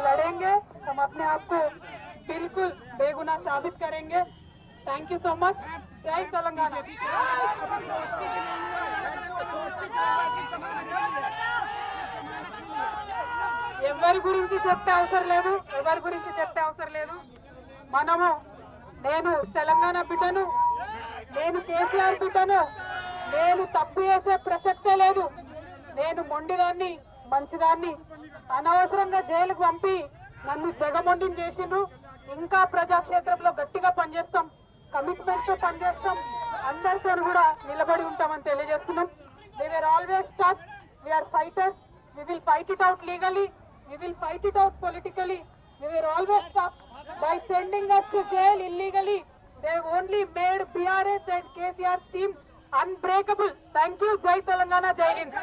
लड़ेंगे, हम अपने आप को बिल्कुल बेगुनाह साबित करेंगे। Thank you so much. जय तेलंगाना। ఎవరి గురించి చెప్పే అవసరం లేదు, ఎవరి గురించి చెప్పే అవసరం లేదు. మనము నేను తెలంగాణ బిడ్డను, నేను కేసీఆర్ బిడ్డను, నేను తప్పు చేసే ప్రసక్తే లేదు. నేను మొండిదాన్ని, మంచిదాన్ని. అనవసరంగా జైలుకు పంపి నన్ను జగమొండిని చేసిండ్రు. ఇంకా ప్రజాక్షేత్రంలో గట్టిగా పనిచేస్తాం, కమిట్మెంట్ తో పనిచేస్తాం, అందరితో కూడా నిలబడి ఉంటామని తెలియజేస్తున్నాం. They were always tough, we are fighters, we will fight it out legally, we will fight it out politically. We were always tough. By sending us to jail illegally, they only made BRS and KCR's team unbreakable. Thank you. Jai Telangana, Jai Hind.